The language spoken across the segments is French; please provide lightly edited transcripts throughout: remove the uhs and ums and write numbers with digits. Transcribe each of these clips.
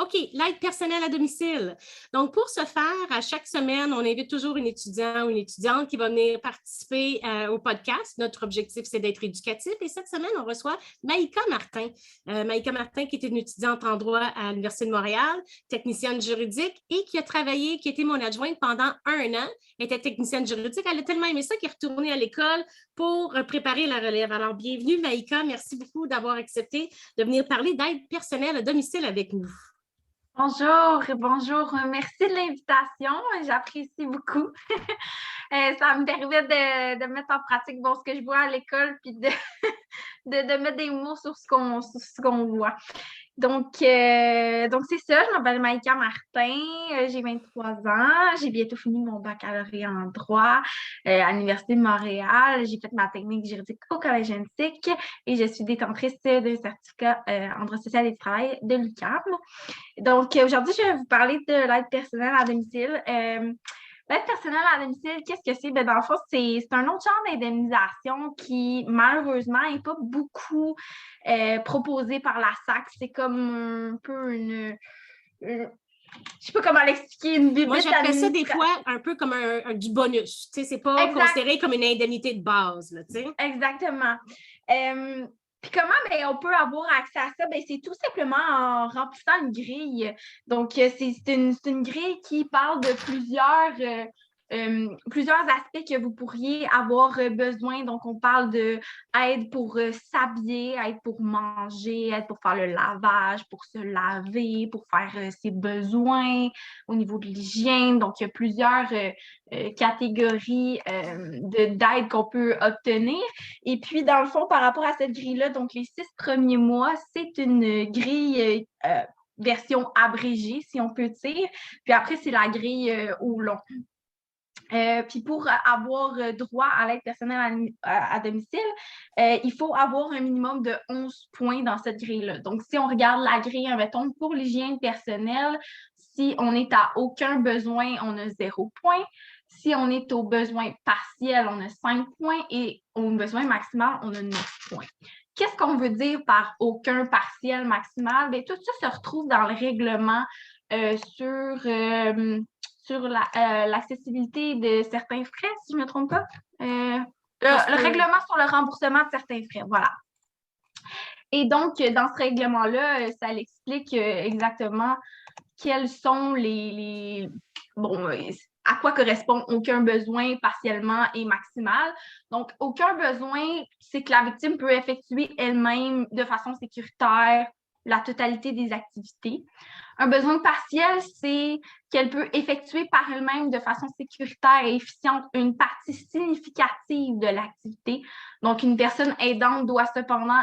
OK, l'aide personnelle à domicile. Donc, pour ce faire, à chaque semaine, on invite toujours un étudiant ou une étudiante qui va venir participer au podcast. Notre objectif, c'est d'être éducatif. Et cette semaine, on reçoit Maïka Martin. Maïka Martin, qui est une étudiante en droit à l'Université de Montréal, technicienne juridique et qui a travaillé, qui a été mon adjointe pendant 1 an. Elle était technicienne juridique. Elle a tellement aimé ça qu'elle est retournée à l'école pour préparer la relève. Alors, bienvenue, Maïka. Merci beaucoup d'avoir accepté de venir parler d'aide personnelle à domicile avec nous. Bonjour, bonjour. Merci de l'invitation. J'apprécie beaucoup. Ça me permet de mettre en pratique ce que je vois à l'école puis de mettre des mots sur ce qu'on voit. Donc c'est ça. Je m'appelle Maïka Martin. J'ai 23 ans. J'ai bientôt fini mon baccalauréat en droit à l'Université de Montréal. J'ai fait ma technique juridique au Collège Antique et je suis détentrice d'un certificat en droit social et du travail de l'UQAM. Donc, aujourd'hui, je vais vous parler de l'aide personnelle à domicile. L'aide personnelle à domicile, qu'est-ce que c'est? Ben, dans le fond, c'est un autre genre d'indemnisation qui, malheureusement, n'est pas beaucoup proposé par la SAC. C'est comme un peu je sais pas comment l'expliquer, une bibite. Moi, j'appelle ça des fois un peu comme du bonus. Tu sais, c'est pas considéré comme une indemnité de base, là, tu sais. Exactement. Puis comment on peut avoir accès à ça? C'est tout simplement en remplissant une grille. Donc, c'est une grille qui parle de plusieurs aspects que vous pourriez avoir besoin. Donc, on parle de aide pour s'habiller, aide pour manger, aide pour faire le lavage, pour se laver, pour faire ses besoins au niveau de l'hygiène. Donc, il y a plusieurs catégories d'aide qu'on peut obtenir. Et puis, dans le fond, par rapport à cette grille-là, donc les 6 premiers mois, c'est une grille version abrégée, si on peut dire. Puis après, c'est la grille au long. Puis pour avoir droit à l'aide personnelle à domicile, il faut avoir un minimum de 11 points dans cette grille-là. Donc, si on regarde la grille, mettons, pour l'hygiène personnelle, si on est à aucun besoin, on a 0 point. Si on est au besoin partiel, on a 5 points et au besoin maximal, on a 9 points. Qu'est-ce qu'on veut dire par aucun partiel maximal? Bien, tout ça se retrouve dans le règlement sur l'accessibilité de certains frais, si je ne me trompe pas. Le règlement sur le remboursement de certains frais, voilà. Et donc, dans ce règlement-là, ça l'explique exactement quels sont à quoi correspond aucun besoin partiellement et maximal. Donc, aucun besoin, c'est que la victime peut effectuer elle-même de façon sécuritaire la totalité des activités. Un besoin partiel, c'est qu'elle peut effectuer par elle-même de façon sécuritaire et efficiente une partie significative de l'activité. Donc, une personne aidante doit cependant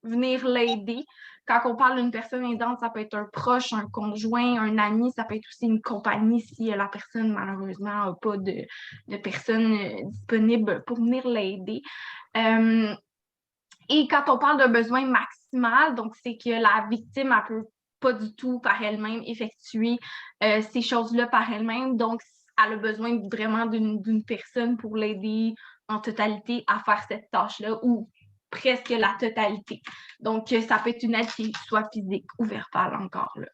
venir l'aider. Quand on parle d'une personne aidante, ça peut être un proche, un conjoint, un ami, ça peut être aussi une compagnie si la personne, malheureusement, n'a pas de personne disponible pour venir l'aider. Et quand on parle d'un besoin maximal, donc c'est que la victime ne peut pas du tout par elle-même effectuer ces choses-là par elle-même. Donc, elle a besoin vraiment d'une personne pour l'aider en totalité à faire cette tâche-là ou presque la totalité. Donc, ça peut être une aide qui soit physique ou verbale encore là.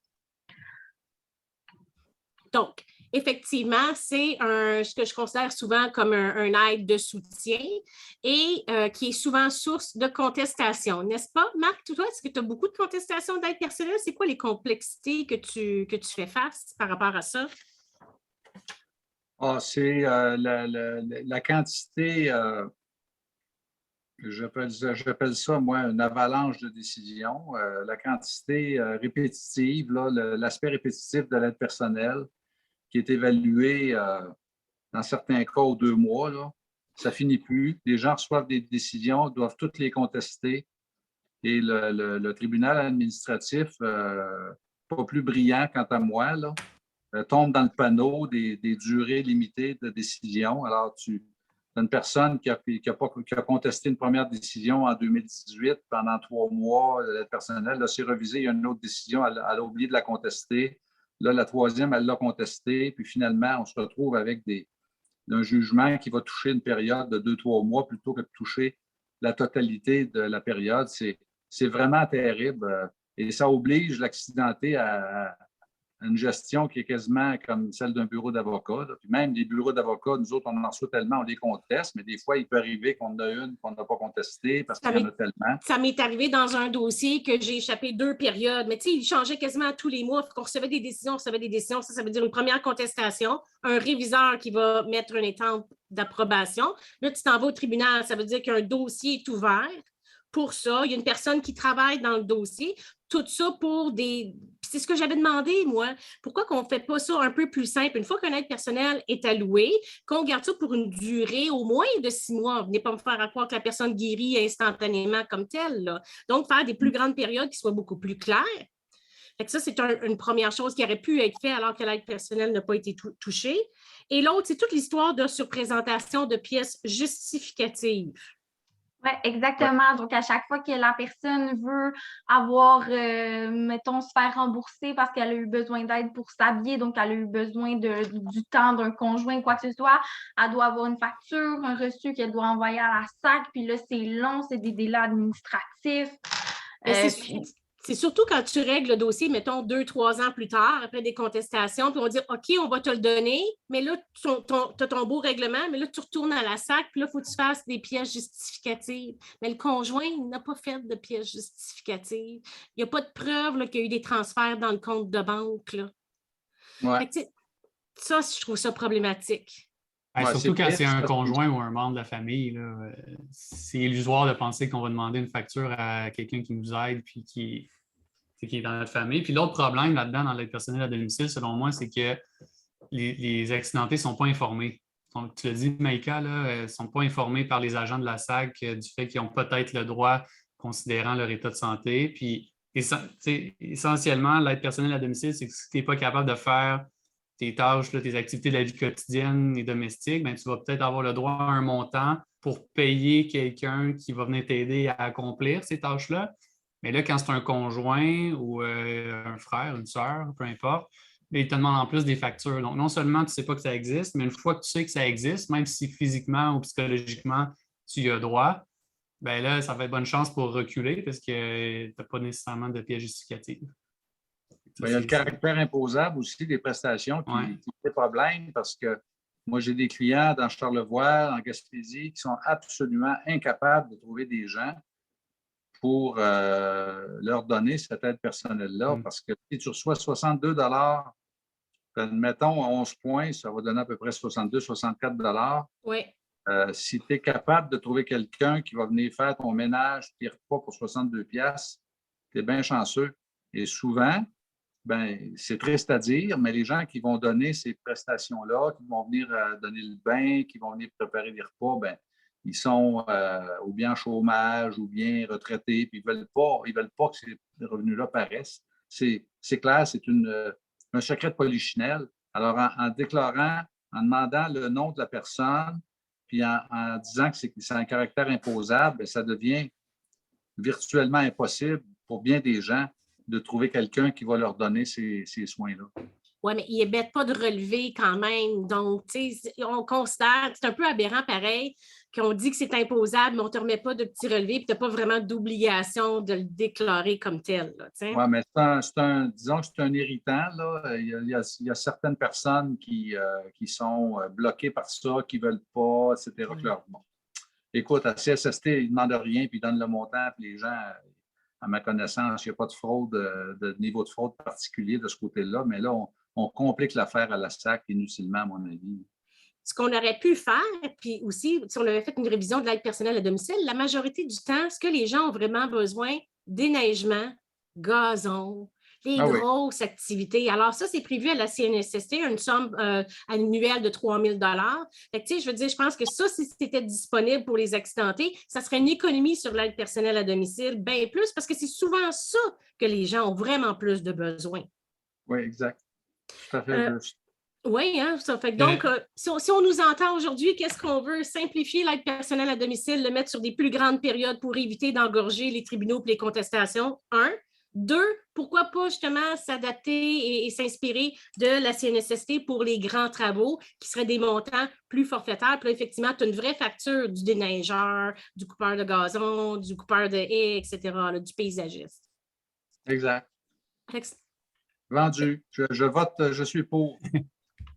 Donc, effectivement, c'est ce que je considère souvent comme un aide de soutien et qui est souvent source de contestation, n'est-ce pas? Marc, toi, est-ce que tu as beaucoup de contestations d'aide personnelle? C'est quoi les complexités que tu fais face par rapport à ça? C'est la quantité, j'appelle ça, moi, une avalanche de décisions. La quantité répétitive, l'aspect répétitif de l'aide personnelle qui est évalué dans certains cas aux 2 mois, là, ça finit plus. Les gens reçoivent des décisions, doivent toutes les contester. Et le tribunal administratif, pas plus brillant quant à moi, là, tombe dans le panneau des durées limitées de décision. Alors, tu as une personne qui a contesté une première décision en 2018 pendant 3 mois, l'aide personnelle, là, c'est revisé, il y a une autre décision, elle a oublié de la contester. Là, la troisième, elle l'a contestée. Puis finalement, on se retrouve avec un jugement qui va toucher une période de 2-3 mois plutôt que de toucher la totalité de la période. C'est vraiment terrible. Et ça oblige l'accidenté à une gestion qui est quasiment comme celle d'un bureau d'avocat. Puis même les bureaux d'avocats, nous autres, on en reçoit tellement, on les conteste, mais des fois, il peut arriver qu'on en a une qu'on n'a pas contestée parce qu'il y en a tellement. Ça m'est arrivé dans un dossier que j'ai échappé 2 périodes, mais tu sais, il changeait quasiment tous les mois. On recevait des décisions, Ça veut dire une première contestation, un réviseur qui va mettre une étampe d'approbation. Là, tu t'en vas au tribunal, ça veut dire qu'un dossier est ouvert. Pour ça, il y a une personne qui travaille dans le dossier. Tout ça pour des... C'est ce que j'avais demandé, moi. Pourquoi qu'on ne fait pas ça un peu plus simple? Une fois qu'un aide personnel est alloué, qu'on garde ça pour une durée au moins de 6 mois. Venez pas me faire croire que la personne guérit instantanément comme telle, là. Donc, faire des plus grandes périodes qui soient beaucoup plus claires. Fait que ça, c'est une première chose qui aurait pu être faite alors que l'aide personnelle n'a pas été touchée. Et l'autre, c'est toute l'histoire de surprésentation de pièces justificatives. Oui, exactement. Donc, à chaque fois que la personne veut avoir, mettons, se faire rembourser parce qu'elle a eu besoin d'aide pour s'habiller, donc elle a eu besoin du temps d'un conjoint, quoi que ce soit, elle doit avoir une facture, un reçu qu'elle doit envoyer à la SAC, puis là, c'est long, c'est des délais administratifs. C'est surtout quand tu règles le dossier, mettons, 2-3 ans plus tard, après des contestations, puis on va dire, OK, on va te le donner, mais là, tu as ton beau règlement, mais là, tu retournes à la SAC, puis là, il faut que tu fasses des pièces justificatives. Mais le conjoint n'a pas fait de pièces justificatives. Il n'y a pas de preuve là, qu'il y a eu des transferts dans le compte de banque. Là. Ouais. Fait que, ça, je trouve ça problématique. Surtout quand c'est un conjoint ou un membre de la famille, là, c'est illusoire de penser qu'on va demander une facture à quelqu'un qui nous aide puis qui est dans notre famille. Puis l'autre problème là-dedans, dans l'aide personnelle à domicile, selon moi, c'est que les accidentés ne sont pas informés. Donc, tu l'as dit, Maïka, ils ne sont pas informés par les agents de la SAC du fait qu'ils ont peut-être le droit considérant leur état de santé. Puis, essentiellement, l'aide personnelle à domicile, c'est que si tu n'es pas capable de faire tes tâches, là, tes activités de la vie quotidienne et domestique, bien, tu vas peut-être avoir le droit à un montant pour payer quelqu'un qui va venir t'aider à accomplir ces tâches-là. Mais là, quand c'est un conjoint ou un frère, une sœur, peu importe, là, il te demande en plus des factures. Donc, non seulement tu ne sais pas que ça existe, mais une fois que tu sais que ça existe, même si physiquement ou psychologiquement tu y as droit, bien là, ça va être bonne chance pour reculer parce que tu n'as pas nécessairement de pièce justificative. Il y a le caractère imposable aussi des prestations qui est problème parce que moi, j'ai des clients dans Charlevoix, en Gaspésie, qui sont absolument incapables de trouver des gens pour leur donner cette aide personnelle-là. Parce que si tu reçois 62 admettons, à 11 points, ça va donner à peu près 62-64 Oui. Si tu es capable de trouver quelqu'un qui va venir faire ton ménage, tes repas pour 62 piastres, tu es bien chanceux. Et souvent, ben, c'est triste à dire, mais les gens qui vont donner ces prestations-là, qui vont venir donner le bain, qui vont venir préparer des repas, ben, ils sont ou bien en chômage ou bien retraités, puis ils veulent pas que ces revenus-là paraissent. C'est clair, c'est un secret de polichinelle. Alors, en déclarant, en demandant le nom de la personne, puis en disant que c'est un caractère imposable, bien, ça devient virtuellement impossible pour bien des gens de trouver quelqu'un qui va leur donner ces soins-là. Oui, mais il n'est bête pas de relever quand même. Donc, tu sais, on considère, c'est un peu aberrant pareil, qu'on dit que c'est imposable, mais on ne te remet pas de petits relevés, puis tu n'as pas vraiment d'obligation de le déclarer comme tel. Oui, mais disons que c'est un irritant. Là. Il y a certaines personnes qui sont bloquées par ça, qui ne veulent pas, etc. Bon. Écoute, à CSST, ils ne demandent rien, puis ils donnent le montant, puis les gens... À ma connaissance, il n'y a pas de fraude, de niveau de fraude particulier de ce côté-là, mais là, on complique l'affaire à la SAC inutilement, à mon avis. Ce qu'on aurait pu faire, puis aussi, si on avait fait une révision de l'aide personnelle à domicile, la majorité du temps, ce que les gens ont vraiment besoin, déneigement, gazon, les grosses activités. Alors, ça, c'est prévu à la CNSST, une somme annuelle de 3 000 Fait que, tu sais, je veux dire, je pense que ça, si c'était disponible pour les accidentés, ça serait une économie sur l'aide personnelle à domicile, bien plus, parce que c'est souvent ça que les gens ont vraiment plus de besoins. Oui, exact. Tout à fait juste. Oui, hein, ça fait que donc, si on nous entend aujourd'hui, qu'est-ce qu'on veut? Simplifier l'aide personnelle à domicile, le mettre sur des plus grandes périodes pour éviter d'engorger les tribunaux et les contestations, 1. 2, pourquoi pas justement s'adapter et s'inspirer de la CNSST pour les grands travaux qui seraient des montants plus forfaitaires. Puis là, effectivement, tu as une vraie facture du déneigeur, du coupeur de gazon, du coupeur de haies, etc., là, du paysagiste. Exact. Alex- Vendu. Je vote, je suis pour.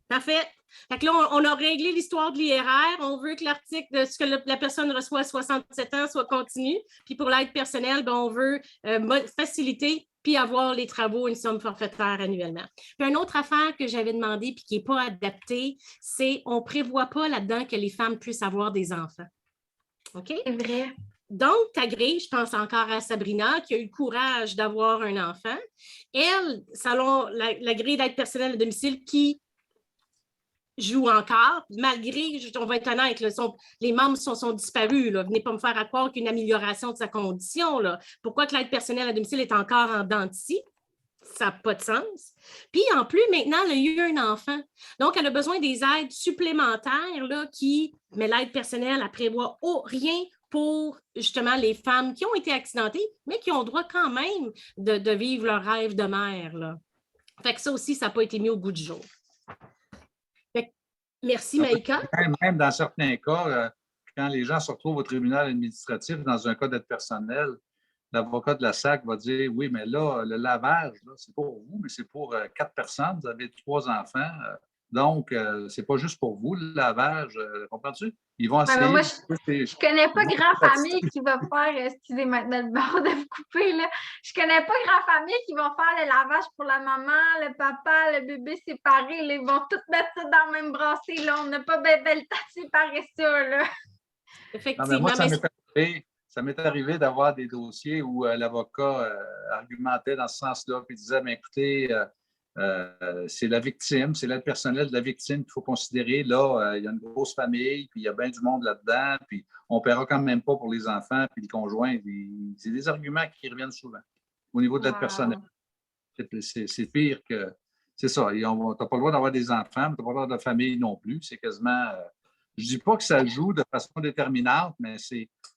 Parfait. Fait que là, on a réglé l'histoire de l'IRR. On veut que l'article de ce que la personne reçoit à 67 ans soit continu. Puis pour l'aide personnelle, ben, on veut faciliter puis avoir les travaux, une somme forfaitaire annuellement. Puis une autre affaire que j'avais demandé puis qui n'est pas adaptée, c'est on ne prévoit pas là-dedans que les femmes puissent avoir des enfants. OK? C'est vrai. Donc, ta grille, je pense encore à Sabrina, qui a eu le courage d'avoir un enfant. Elle, selon la grille d'aide personnelle à domicile, qui joue encore, malgré, on va être honnête, là, les membres sont disparus. Là. Venez pas me faire croire qu'il y a une amélioration de sa condition. Là. Pourquoi que l'aide personnelle à domicile est encore en dents de scie? Ça n'a pas de sens. Puis en plus, maintenant, elle a eu un enfant. Donc, elle a besoin des aides supplémentaires là, mais l'aide personnelle, elle prévoit rien pour justement les femmes qui ont été accidentées, mais qui ont droit quand même de vivre leur rêve de mère. Là. Fait que ça aussi, ça n'a pas été mis au goût du jour. Merci, Maïka. Même dans certains cas, quand les gens se retrouvent au tribunal administratif dans un cas d'aide personnelle, l'avocat de la SAC va dire oui, mais là, le lavage, c'est pour vous, mais c'est pour 4 personnes. Vous avez 3 enfants. Donc, c'est pas juste pour vous, le lavage. Comprends-tu? Ils vont essayer. Moi, je connais pas grand-famille qui va faire, excusez maintenant le bord de vous couper, là. Je connais pas grand-famille qui vont faire le lavage pour la maman, le papa, le bébé séparé. Là. Ils vont tous mettre ça dans le même brassé. Là. On n'a pas le temps de séparer ça. Là. Effectivement. Non, moi, ça m'est arrivé d'avoir des dossiers où l'avocat argumentait dans ce sens-là, puis disait, mais écoutez, c'est la victime, c'est l'aide personnelle de la victime qu'il faut considérer. Là, il y a une grosse famille, puis il y a bien du monde là-dedans, puis on ne paiera quand même pas pour les enfants, puis les conjoints. C'est des arguments qui reviennent souvent au niveau de l'aide personnelle. C'est pire que... C'est ça. Tu n'as pas le droit d'avoir des enfants, mais tu n'as pas le droit de famille non plus. C'est quasiment... je ne dis pas que ça joue de façon déterminante, mais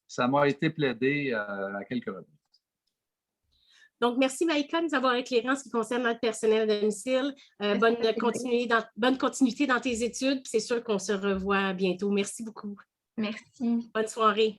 ça m'a été plaidé à quelques reprises. Donc, merci Maïka de nous avoir éclairé en ce qui concerne notre personnel à domicile. Bonne continuité dans tes études. C'est sûr qu'on se revoit bientôt. Merci beaucoup. Merci. Bonne soirée.